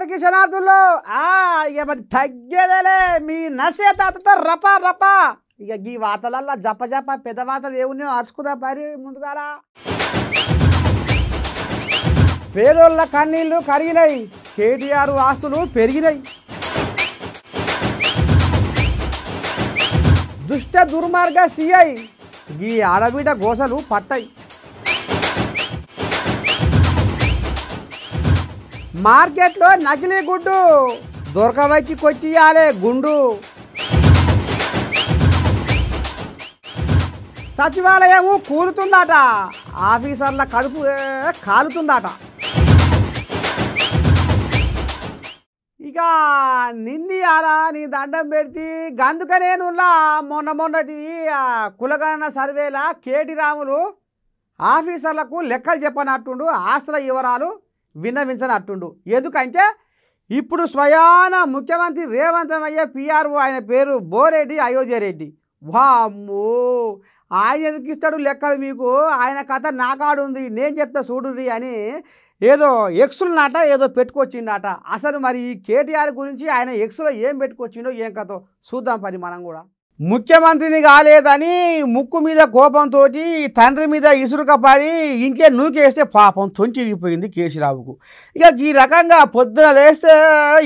అందరికీ శనార్థుల్లో ఇక మరి తగ్గేదేలే మీ నసే తాతతో రపా రపా ఇక ఈ వార్తలల్లా జప జప పెద్ద వార్తలు ఏమున్నాయో అరుచుకుదా పరి ముందుగాల పేదోళ్ళ కన్నీళ్లు కరిగినాయి, కేటీఆర్ ఆస్తులు పెరిగినాయి, దుష్ట దుర్మార్గ సిఐ ఈ ఆడబిడ్డ గోసలు పట్టాయి, మార్కెట్లో నకిలీ గుడ్డు దొరకవచ్చి కొట్టియాలే గుండు, సచివాలయం కూలుతుందట, ఆఫీసర్ల కడుపు కాలుతుందట. ఇక నిన్నయాల నీ దండం పెడితే గందుకనే నువ్వులా మొన్నటి కులగణన సర్వేల కేటీ రాములు ఆఫీసర్లకు లెక్కలు చెప్పనట్టుండు, ఆస్తుల వివరాలు విన్నవించనట్టుండు. ఎందుకంటే ఇప్పుడు స్వయాన ముఖ్యమంత్రి రేవంత్ అయ్యే పిఆర్ఓ ఆయన పేరు బోరెడ్డి అయోధ్య రెడ్డి. వామ్మో, ఆయన ఎందుకు ఇస్తాడు లెక్కలు మీకు, ఆయన కథ నాకాడు ఉంది, నేను చెప్తా చూడుర్రి అని ఏదో ఎక్స్లు నాట ఏదో పెట్టుకొచ్చిండట. అసలు మరి ఈ కేటీఆర్ గురించి ఆయన ఎక్స్లో ఏం పెట్టుకొచ్చిండో ఏం కథో చూద్దాం పని మనం కూడా. ముఖ్యమంత్రిని కాలేదని ముక్కు మీద కోపంతో తండ్రి మీద ఇసురుక పడి ఇంట్లో నూకేస్తే పాపం తొంటిగిపోయింది కేసీరావుకు. ఇక ఈ రకంగా పొద్దున లేస్తే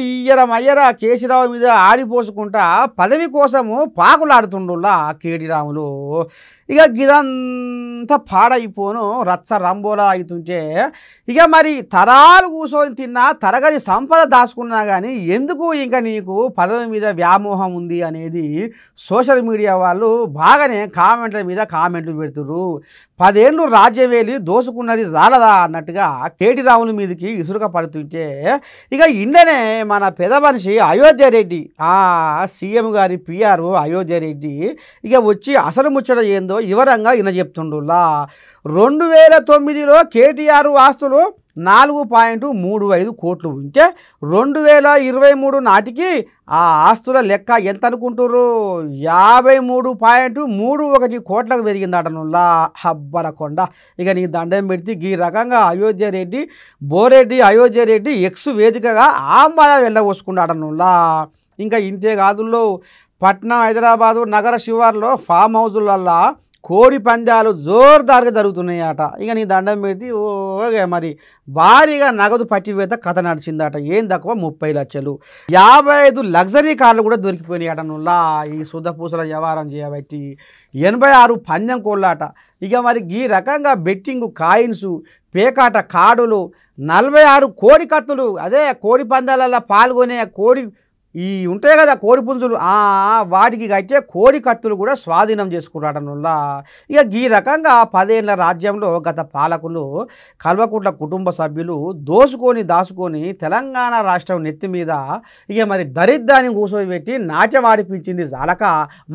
ఇయ్యర కేసీరావు మీద ఆడిపోసుకుంటా పదవి కోసము పాకులాడుతుండులా కేటీరాములు. ఇక గిదంతా పాడైపోను రచ్చ రంబోలా అవుతుంటే ఇక మరి తరాలు కూర్చొని తిన్నా తరగని సంపద దాచుకున్నా కానీ ఎందుకు ఇంకా నీకు పదవి మీద వ్యామోహం ఉంది అనేది సోషల్ మీడియా వాళ్ళు బాగానే కామెంట్ల మీద కామెంట్లు పెడుతుర్రు. 10 ఏళ్ళు రాజ్యవేలి దోసుకున్నది జాలదా అన్నట్టుగా కేటీ రాముల మీదకి ఇసురుక పడుతుంటే ఇక ఇండనే మన పెద్ద మనిషి అయోధ్య రెడ్డి సీఎం గారి పిఆర్ఓ అయోధ్య రెడ్డి ఇక వచ్చి అసలు ముచ్చట ఏందో వివరంగా ఈయన చెప్తుండులా. 2009లో కేటీఆర్ ఆస్తులు 4.35 కోట్లు ఉంటే 2023 నాటికి ఆ ఆస్తుల లెక్క ఎంత అనుకుంటుర్రు, 53.31 కోట్లకు పెరిగిందటనుల్లా. హబ్బరకొండ ఇక నీ దండం పెడితే ఈ రకంగా అయోధ్య రెడ్డి బోరెడ్డి అయోధ్య రెడ్డి ఎక్స్ వేదికగా ఆంబాద వెళ్ళబోసుకున్నాడనుల్లా. ఇంకా ఇంతే కాదుల్లో పట్నం హైదరాబాదు నగర శివార్లో ఫామ్ హౌజులల్లా కోడి పందాలు జోర్దారుగా జరుగుతున్నాయట. ఇక నీ దండం పెడితే ఓకే మరి భారీగా నగదు పట్టివేత కథ నడిచిందట. ఏం తక్కువ 30 లక్షలు, 55 లగ్జరీ కార్లు కూడా దొరికిపోయినాయట నుల్లా ఈ శుద్ధపూసల వ్యవహారం చేయబట్టి. 86 పందెం కోళ్ళాట. ఇక మరి ఈ రకంగా బెట్టింగ్ కాయిన్స్ పేకాట కార్డులు 46 కోడి కత్తులు, అదే కోడి పందాలలో పాల్గొనే కోడి ఈ ఉంటాయి కదా కోడి పుంజులు వాటికి కట్టే కోడి కత్తులు కూడా స్వాధీనం చేసుకున్నాడనుల్లా. ఇక ఈ రకంగా 10 ఏళ్ల రాజ్యంలో గత పాలకులు కల్వకుంట్ల కుటుంబ సభ్యులు దాచుకొని తెలంగాణ రాష్ట్రం నెత్తి మీద ఇక మరి దరిద్రాన్ని కూర్చోబెట్టి నాట్యవాడిపించింది జాలక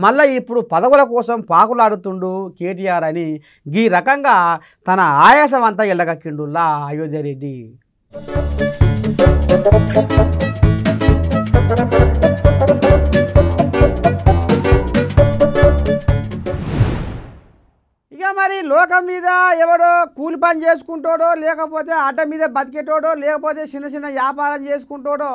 మళ్ళీ ఇప్పుడు పదవుల కోసం పాకులాడుతుండు కేటీఆర్ అని ఈ రకంగా తన ఆయాసం అంతా ఎల్లగక్కిండుల్లా అయోధ్య రెడ్డి. ఇక మరి లోకం మీద ఎవడో కూలి పని చేసుకుంటాడో లేకపోతే అడ్డ మీద బతికేటోడో లేకపోతే చిన్న వ్యాపారం చేసుకుంటాడో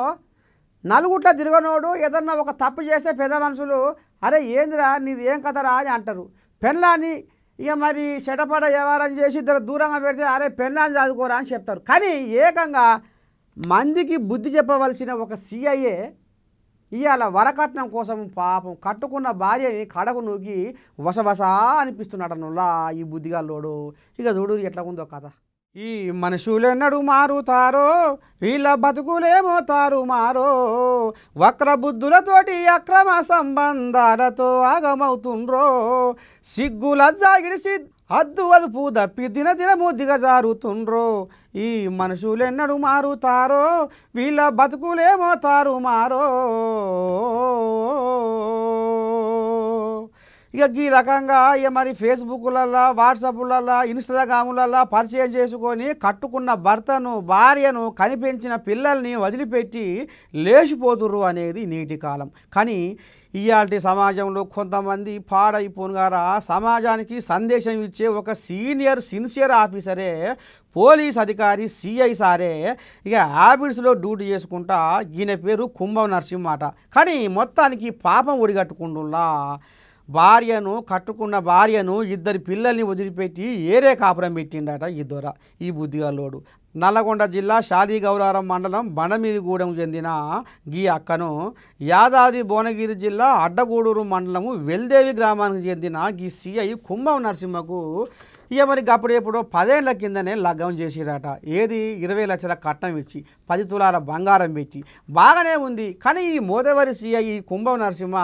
నలుగుట్ల తిరగనోడు ఏదన్నా ఒక తప్పు చేస్తే పెద్ద మనుషులు అరే ఏందిరా నీది ఏం కథరా అని అంటారు. పెళ్ళాన్ని ఇక మరి చెటపడ వ్యవహారం చేసి ఇద్దరు దూరంగా పెడితే అరే పెళ్ళాన్ని చదువుకోరా అని చెప్తారు. కానీ ఏకంగా మందికి బుద్ధి చెప్పవలసిన ఒక సిఐఏ ఇవాళ వరకట్నం కోసం పాపం కట్టుకున్న భార్యని కడకు నూకి వసవసా అనిపిస్తున్నాడనులా ఈ బుద్ధిగాల్లోడు. ఇక చూడు ఎట్లా ఉందో కథ. ఈ మనుషులెన్నడు మారుతారో వీళ్ళ బతుకులేమోతారు మారో, వక్ర బుద్ధులతోటి అక్రమ సంబంధాలతో ఆగమవుతుండ్రో, సిగ్గుల జాగిడిసి అద్దు అదుపు దప్పి దినము దిగజారుతుండ్రో. ఈ మనుషులెన్నడు మారుతారో వీళ్ళ బతుకులేమోతారు మారో. ఇక ఈ రకంగా ఇక మరి ఫేస్బుక్లల్లో వాట్సాప్లల్లో ఇన్స్టాగ్రాములల్లో పరిచయం చేసుకొని కట్టుకున్న భర్తను భార్యను కనిపెంచిన పిల్లల్ని వదిలిపెట్టి లేచిపోతుర్రు అనేది నేటి కాలం. కానీ ఇయాల్టి సమాజంలో కొంతమంది పాడైపోనుగారా సమాజానికి సందేశం ఇచ్చే ఒక సిన్సియర్ ఆఫీసరే పోలీస్ అధికారి సిఐ సారే ఇక హ్యాబిట్స్లో డ్యూటీ చేసుకుంటా ఈయన పేరు కుంభం నరసింహ. కానీ మొత్తానికి పాపం ఒడిగట్టుకుంటున్నా భార్యను కట్టుకున్న భార్యను ఇద్దరు పిల్లల్ని వదిలిపెట్టి ఏరే కాపురం పెట్టిండట ఈ దొర ఈ బుద్ధిగాలోడు. నల్లగొండ జిల్లా షాదీగౌరారం మండలం బండమీదిగూడెం చెందిన గీ అక్కను యాదాద్రి భువనగిరి జిల్లా అడ్డగూడూరు మండలము వెల్దేవి గ్రామానికి చెందిన గీ సిఐ కుంభం నరసింహకు ఇక మరి అప్పుడెప్పుడో 10 ఏళ్ల కిందనే లగ్గం చేసిరట. ఏది 20 లక్షల కట్నం ఇచ్చి 10 తులాల బంగారం పెట్టి బాగానే ఉంది. కానీ ఈ మోదవరి సిఐ కుంభం నరసింహ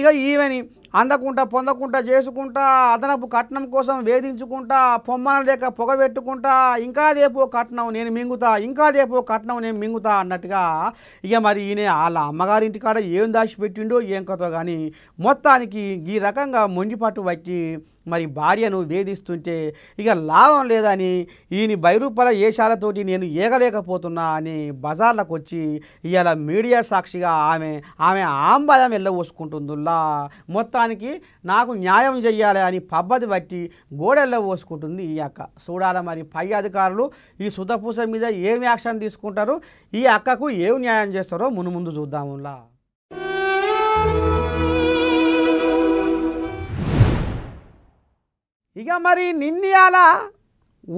ఇక ఈమెని అందకుంటా పొందకుంటా చేసుకుంటా అదనపు కట్నం కోసం వేధించుకుంటా పొమ్మన లేక పొగబెట్టుకుంటా ఇంకా దేపో కట్నం నేను మింగుతా ఇంకా దేపో కట్నం నేను మింగుతా అన్నట్టుగా ఇక మరి ఈయన వాళ్ళ అమ్మగారింటికాడ ఏం దాచిపెట్టిండో ఏం కథో కానీ మొత్తానికి ఈ రకంగా మొండిపట్టు పట్టి మరి భార్యను వేధిస్తుంటే ఇక లాభం లేదని ఈయన 1000 రూపాయల ఏషాలతోటి నేను ఏగలేకపోతున్నా అని బజార్లకు వచ్చి ఇవాళ మీడియా సాక్షిగా ఆమె ఆంబలం వెళ్ళబోసుకుంటుందిలా. మొత్తానికి నాకు న్యాయం చెయ్యాలి అని పబ్బది బట్టి గోడెల్లో పోసుకుంటుంది ఈ అక్క. చూడాలి మరి పై అధికారులు ఈ సుధపూస మీద ఏం యాక్షన్ తీసుకుంటారు, ఈ అక్కకు ఏం న్యాయం చేస్తారో ముందు చూద్దాములా. ఇక మరి నిన్నయాల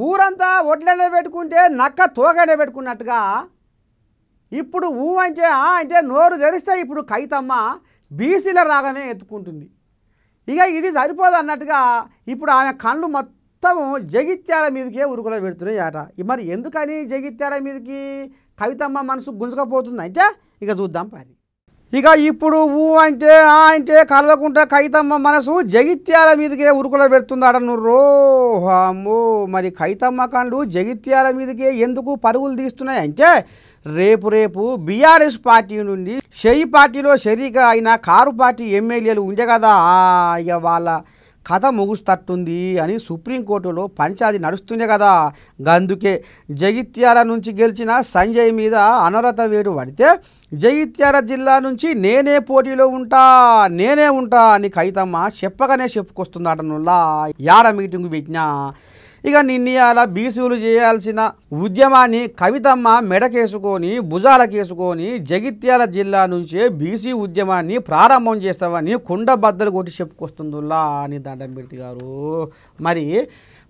ఊరంతా ఒడ్లనే పెట్టుకుంటే నక్క తోకనే పెట్టుకున్నట్టుగా ఇప్పుడు అంటే నోరు తెరిస్తే ఇప్పుడు కైతమ్మ బీసీల రాగమే ఎత్తుకుంటుంది. ఇక ఇది సరిపోదు అన్నట్టుగా ఇప్పుడు ఆమె కళ్ళు మొత్తం జగిత్యాల మీదకే ఉరుకులో పెడుతున్నాయి అట. మరి ఎందుకని జగిత్యాల మీదకి కవితమ్మ మనసు గుంజుకపోతుంది అంటే ఇక చూద్దాం పని. ఇక ఇప్పుడు అంటే కలవకుంట కైతమ్మ మనసు జగిత్యాల మీదకే ఉరుకులో పెడుతుందట. నుర్రో అమ్మో, మరి కైతమ్మ కండ్లు జగిత్యాల మీదకే ఎందుకు పరుగులు తీస్తున్నాయి అంటే రేపు బీఆర్ఎస్ పార్టీ నుండి షెయి పార్టీలో షరీక అయిన కారు పార్టీ ఎమ్మెల్యేలు ఉండే కదా ఇక వాళ్ళ కథ ముగుస్తట్టుంది అని సుప్రీంకోర్టులో పంచాది నడుస్తుండే కదా. అందుకే జగిత్యాల నుంచి గెలిచిన సంజయ్ మీద అనర్హత వేటు పడితే జగిత్యాల జిల్లా నుంచి నేనే పోటీలో ఉంటా అని కైతమ్మ చెప్పగానే చెప్పుకొస్తుందటనులా యాడ మీటింగ్ పెట్టినా. ఇక నిన్నయాల బీసీలు చేయాల్సిన ఉద్యమాన్ని కవితమ్మ మెడకేసుకొని భుజాలకేసుకొని జగిత్యాల జిల్లా నుంచే బీసీ ఉద్యమాన్ని ప్రారంభం చేస్తామని కుండ బద్దలు కొట్టి చెప్పుకొస్తుందిలా అని దండం పెడితే గారు. మరి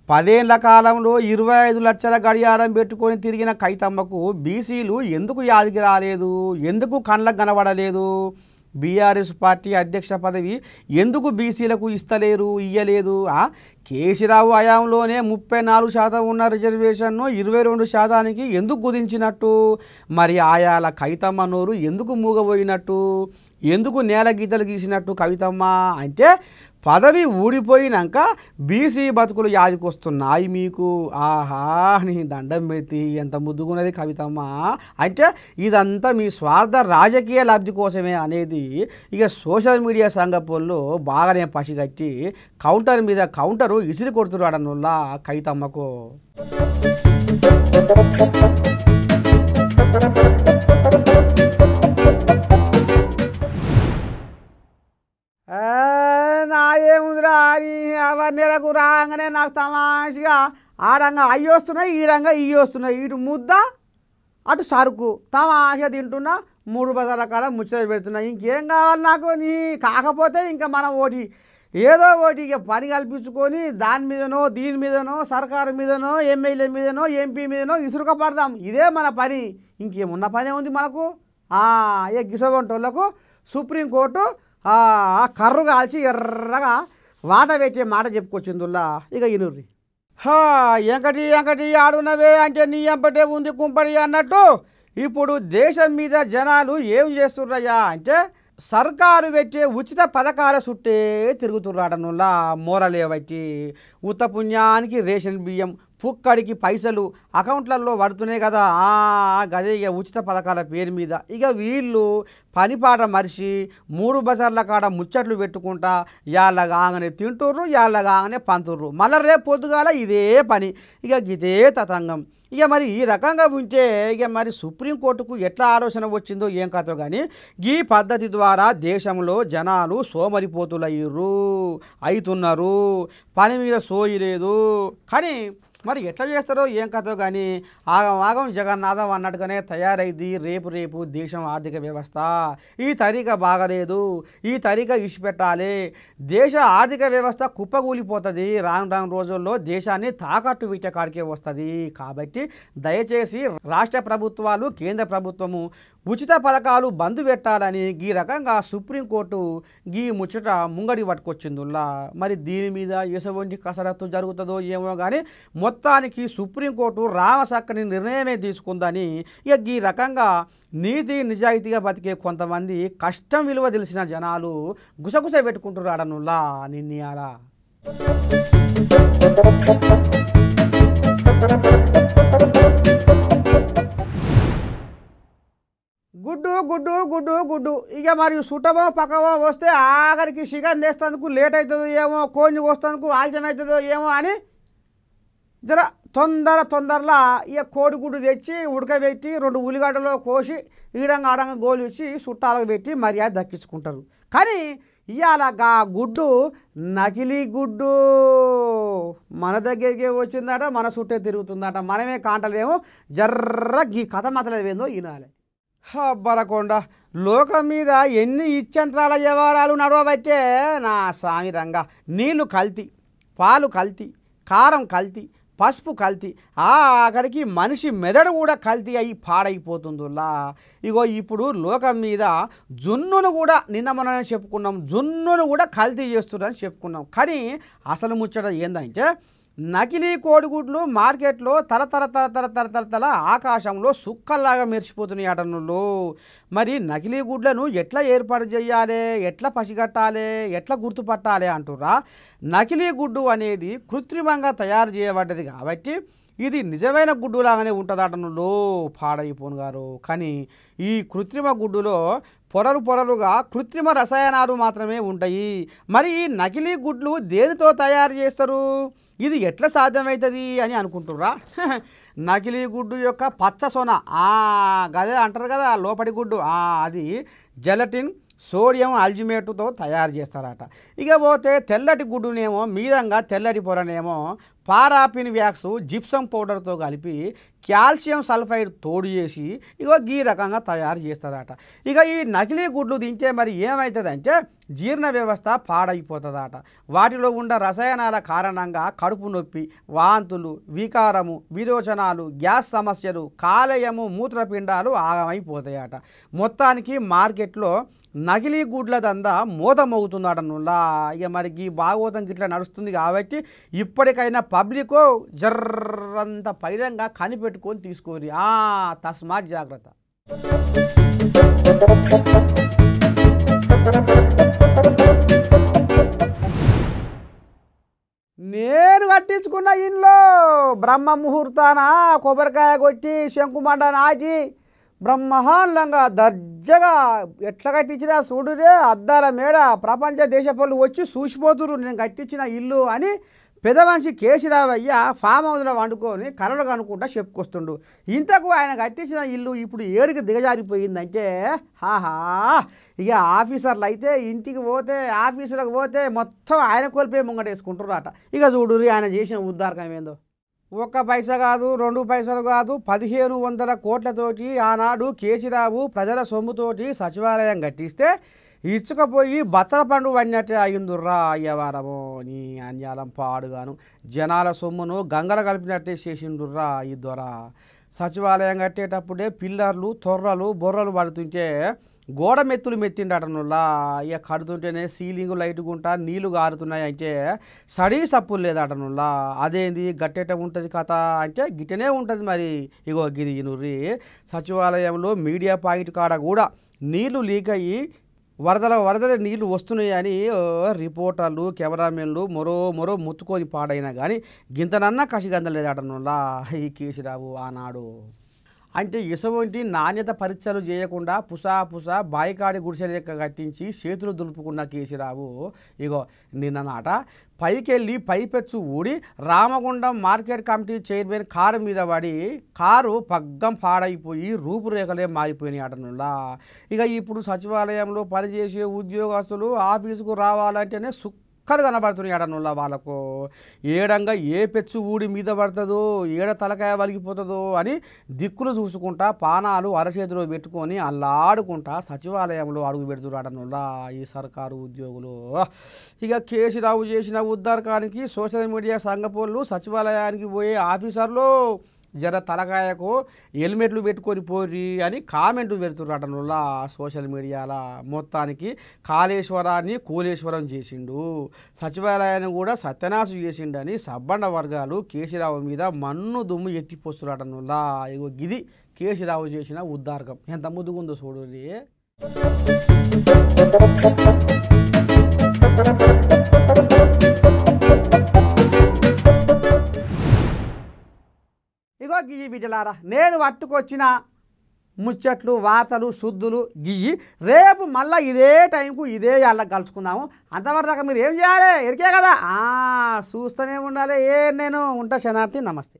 10 ఏళ్ల కాలంలో 25 లక్షల గడియారం పెట్టుకొని తిరిగిన కైతమ్మకు బీసీలు ఎందుకు యాదికి రాలేదు, ఎందుకు కళ్ళకు కనబడలేదు, బీఆర్ఎస్ పార్టీ అధ్యక్ష పదవి ఎందుకు బీసీలకు ఇయ్యలేదు? కేసీరావు హయాంలోనే 34% ఉన్న రిజర్వేషన్ను 22%కి ఎందుకు కుదించినట్టు? మరి ఆయాల కవితమ్మ నోరు ఎందుకు మూగబోయినట్టు, ఎందుకు నేల గీతలు గీసినట్టు కవితమ్మ అంటే పదవి ఊడిపోయినాక బీసీ బతుకులు యాదికొస్తున్నాయి మీకు. ఆహా నీ దండం పెట్టి ఎంత ముద్దుగున్నది కవితమ్మ అంటే ఇదంతా మీ స్వార్థ రాజకీయ లబ్ధి కోసమే అనేది ఇక సోషల్ మీడియా సంగపోల్లో బాగానే పసిగట్టి కౌంటర్ మీద కౌంటరు ఇసిరి కొడుతున్నాడు అన్నుల్లా కవితమ్మకు. నాదేముందిరా అని అవన్నెలకు రాగానే నాకు తమాషగా ఆడంగా అయ్యి వస్తున్నాయి, ఈడంగా ఇవి వస్తున్నాయి. ఇటు ముద్ద అటు సరుకు తమాషగా తింటున్నా, 3 బజార్ల కాడ ముచ్చట పెడుతున్నా. ఇంకేం కావాలి నాకు నీ కాకపోతే ఇంకా మనం ఏదో ఒకటి ఇక పని కల్పించుకొని దాని మీదనో దీని మీదనో సర్కారు మీదనో ఎమ్మెల్యే మీదనో ఎంపీ మీదనో ఇసురుక పడదాం. ఇదే మన పని, ఇంకేమున్న పనే ఉంది మనకు. ఏ గిసవంటోళ్లకు సుప్రీంకోర్టు కర్రు కాల్చి ఎర్రగా వాత పెట్టే మాట చెప్పుకొచ్చిందుల్లా. ఇక ఇనుర్రి ఎంకటి ఆడున్నవే అంటే నీ ఎంపటే ఉంది కుంపడి అన్నట్టు ఇప్పుడు దేశం మీద జనాలు ఏం చేస్తుర్రయ్యా అంటే సర్కారు పెట్టే ఉచిత పథకాల చుట్టే తిరుగుతుర్రాడనులా మోరలేవట్టి. ఉత్త పుణ్యానికి రేషన్ బియ్యం పుక్కడికి పైసలు అకౌంట్లలో పడుతున్నాయి కదా గదే ఇక ఉచిత పథకాల పేరు మీద ఇక వీళ్ళు పనిపాట మరిచి 3 బజార్ల కాడ ముచ్చట్లు పెట్టుకుంటా యాళ్ళ కాగానే తింటుర్రు యాళ్ళ కాగానే పంతుర్రు మళ్ళీ రేపు పొద్దుగాల ఇదే పని ఇక ఇదే తతంగం ఇక మరి ఈ రకంగా ఉంటే ఇక మరి సుప్రీంకోర్టుకు ఎట్లా ఆలోచన వచ్చిందో ఏం కథో కానీ ఈ పద్ధతి ద్వారా దేశంలో జనాలు సోమరిపోతులయ్యారు అవుతున్నారు పని మీద సోయి లేదు కానీ మరి ఎట్లా చేస్తారో ఏం కథో కానీ ఆగం జగన్నాథం అన్నట్టుగానే తయారైంది రేపు దేశం ఆర్థిక వ్యవస్థ ఈ తరీక బాగలేదు ఈ తరీక ఇచ్చిపెట్టాలి దేశ ఆర్థిక వ్యవస్థ కుప్పగూలిపోతుంది రాను రోజుల్లో దేశాన్ని తాకట్టు విట్టే కాడికే వస్తుంది కాబట్టి దయచేసి రాష్ట్ర ప్రభుత్వాలు కేంద్ర ప్రభుత్వము ఉచిత పథకాలు బంద్ పెట్టాలని ఈ రకంగా సుప్రీంకోర్టు ఈ ముచ్చట ముంగడి పట్టుకొచ్చిందిలా మరి దీని మీద ఎటువంటి కసరత్తు జరుగుతుందో ఏమో కానీ మొత్తానికి సుప్రీంకోర్టు రామసక్కని నిర్ణయమే తీసుకుందని ఇక ఈ రకంగా నీతి నిజాయితీగా బతికే కొంతమంది కష్టం విలువ తెలిసిన జనాలు గుసగుస పెట్టుకుంటున్నారు ఆడనుల్లా నిన్నయాల గుడ్డు ఇక మరి సుటమో పక్కవో వస్తే ఆఖరికి చికెన్ తెస్తేందుకు లేట్ అవుతుందో ఏమో కోడిని కోస్తేందుకు ఆలస్యం అవుతుందో ఏమో అని జర తొందరలా ఇక కోడిగుడ్డు తెచ్చి ఉడకబెట్టి 2 ఉల్లిగడ్డలో కోసి ఈడంగా ఆడంగా గోలు ఇచ్చి చుట్టాలకు పెట్టి మర్యాద దక్కించుకుంటారు కానీ ఇవాళ గా గుడ్డు నకిలీ గుడ్డు మన దగ్గరికి వచ్చిందట మన చుట్టే తిరుగుతుందట మనమే కాంటలేమో జర్ర ఈ కథ మతలేవేందో ఈనాలే బరకొండ లోకం మీద ఎన్ని ఇచ్చంత్రాల వ్యవహారాలు నడవబట్టే నా స్వామి రంగా నీళ్లు కల్తీ పాలు కల్తీ కారం కల్తీ పసుపు కల్తీ ఆఖరికి మనిషి మెదడు కూడా కల్తీ అయ్యి పాడైపోతుందిలా ఇగో ఇప్పుడు లోకం మీద జున్నును కూడా నిన్న మననే చెప్పుకున్నాం జున్నును కూడా కల్తీ చేస్తున్నారని చెప్పుకున్నాం కానీ అసలు ముచ్చట ఏందంటే నకిలీ కోడిగుడ్లు మార్కెట్లో తల ఆకాశంలో సుక్కల్లాగా మెరిసిపోతున్నాయి అటనులు మరి నకిలీ గుడ్లను ఎట్లా ఏర్పాటు చేయాలి ఎట్లా పసిగట్టాలి ఎట్లా గుర్తుపట్టాలి అంటురా నకిలీ గుడ్డు అనేది కృత్రిమంగా తయారు చేయబడ్డది కాబట్టి ఇది నిజమైన గుడ్డులాగానే ఉంటుందటనులో పాడైపోను గారు కానీ ఈ కృత్రిమ గుడ్డులో పొరలుగా కృత్రిమ రసాయనాలు మాత్రమే ఉంటాయి మరి ఈ నకిలీ గుడ్లు దేనితో తయారు చేస్తారు ఇది ఎట్లా సాధ్యమవుతుంది అని అనుకుంటుర్రా నకిలీ గుడ్డు యొక్క పచ్చ సొన గదే అంటారు కదా లోపటి గుడ్డు అది జెలటిన్ సోడియం అల్జిమేటుతో తయారు చేస్తారట ఇక పోతే తెల్లటి గుడ్డునేమో మీదంగా తెల్లటి పొరనేమో పారాఫిన్ వ్యాక్స్ జిప్సం పౌడర్తో కలిపి కాల్షియం సల్ఫైడ్ తోడు చేసి ఇగో ఈ రకంగా తయారు చేస్తారట ఇక ఈ నకిలీ గుడ్లు తింటే మరి ఏమవుతుందంటే జీర్ణ వ్యవస్థ పాడైపోతుందట వాటిలో ఉన్న రసాయనాల కారణంగా కడుపు నొప్పి వాంతులు వికారము విరోచనాలు గ్యాస్ సమస్యలు కాలేయము మూత్రపిండాలు ఆగమైపోతాయట మొత్తానికి మార్కెట్లో నకిలీ గుడ్ల దందా మోతమవుతుందటనులా ఇక మరి ఈ భాగవతం గిట్లా నడుస్తుంది కాబట్టి ఇప్పటికైనా పబ్లికో జర్రంత పైరంగా కనిపెట్టుకొని తీసుకోరి తస్మాత్ జాగ్రత్త నేను కట్టించుకున్న ఇంట్లో బ్రహ్మ ముహూర్తాన కొబ్బరికాయ కొట్టి శంకుమండ నాటి బ్రహ్మాండంగా దర్జగా ఎట్లా కట్టించినా చూడురే అద్దాల మేడ ప్రపంచ దేశపళ్ళు వచ్చి చూసిపోతురు నేను కట్టించిన ఇల్లు అని పెద్ద మనిషి కేసీరావయ్య ఫామ్ హౌస్లో వండుకొని కలలు కనుక్కుంటా చెప్పుకొస్తుండు ఇంతకు ఆయన కట్టించిన ఇల్లు ఇప్పుడు ఏడికి దిగజారిపోయిందంటే ఇక ఆఫీసర్లు అయితే ఇంటికి పోతే ఆఫీసులకు పోతే మొత్తం ఆయన కోల్పోయి ముంగటేసుకుంటారట ఇక చూడురి ఆయన చేసిన ఉద్ధారకం ఏందో 1 పైసా కాదు 2 పైసలు కాదు 1500 కోట్లతోటి ఆనాడు కేసీరావు ప్రజల సొమ్ముతోటి సచివాలయం కట్టిస్తే ఇచ్చుకపోయి బచ్చల పండు వన్నట్టే అయిందుర్రా అయ్యవారమో నీ అన్యాలం పాడుగాను జనాల సొమ్మును గంగల కలిపినట్టే చేసిండుర్రా ఈ ద్వారా సచివాలయం కట్టేటప్పుడే పిల్లర్లు తొర్రలు బొర్రలు పడుతుంటే గోడ మెత్తులు మెత్తిండటనులా ఇక కడుతుంటేనే సీలింగ్ లైట్గుంటా నీళ్లు గారుతున్నాయి అంటే సడీ సప్పులు లేదటనులా అదేంది గట్టేట ఉంటుంది కథ అంటే గిట్టనే ఉంటుంది మరి ఇగో గిరి నుర్రి సచివాలయంలో మీడియా పాయింట్ కాడ కూడా నీళ్లు లీక్ అయ్యి వరదల నీళ్లు వస్తున్నాయని రిపోర్టర్లు కెమెరామెన్లు మరో ముత్తుకొని పాడైనా కానీ గింతనన్నా కసిగందలేదటనులా ఈ కేసీరావు ఆనాడు. అంటే ఇసువంటి నాణ్యత పరీక్షలు చేయకుండా పుసా బాయికాడి గుడిసె లెక్క కట్టించి చేతులు దులుపుకున్న కేసీరావు ఇగో నిన్ననాట పైకెళ్ళి పైపెచ్చు ఊడి Ramagundam market committee chairman car మీద పడి కారు పగ్గం పాడైపోయి రూపురేఖలే మారిపోయినాయి అటనులా. ఇక ఇప్పుడు సచివాలయంలో పనిచేసే ఉద్యోగస్తులు ఆఫీసుకు రావాలంటేనే కలు కనబడుతున్నాయి అడనుల్లా వాళ్ళకు. ఏడంగా ఏ పెచ్చు ఊడి మీద పడుతుందో ఏడ తలకాయ వలిగిపోతుందో అని దిక్కులు చూసుకుంటా పానాలు అరచేతిలో పెట్టుకొని అల్లాడుకుంటా సచివాలయంలో అడుగు పెడుతున్నారు అడనుల్లా ఈ సర్కారు ఉద్యోగులు. ఇక కేసీరావు చేసిన ఉద్ధారకానికి సోషల్ మీడియా సంఘపోళ్ళు సచివాలయానికి పోయే ఆఫీసర్లు జర తలకాయకు హెల్మెట్లు పెట్టుకొని పోరి అని కామెంట్లు పెడుతున్నటనులా సోషల్ మీడియాలో. మొత్తానికి కాళేశ్వరాన్ని కూలేశ్వరం చేసిండు, సచివాలయాన్ని కూడా సత్యనాశం చేసిండని సబ్బండ వర్గాలు కేసీరావు మీద మన్ను దుమ్ము ఎత్తిపోస్తున్నటనులా. ఇగో గిది కేసీరావు చేసిన ఉద్ధారకం. ఎంత ముద్దుగుందో చూడండి. ఇగో గియ్యి బిడ్డలారా, నేను పట్టుకొచ్చిన ముచ్చట్లు వార్తలు శుద్ధులు గియ్యి. రేపు మళ్ళీ ఇదే టైంకు ఇదే వాళ్ళకి కలుసుకుందాము. అంతవరకు దాకా మీరు ఏం చేయాలి ఎరికే కదా, చూస్తూనే ఉండాలి. నేను ఉంటా శనార్థి. నమస్తే.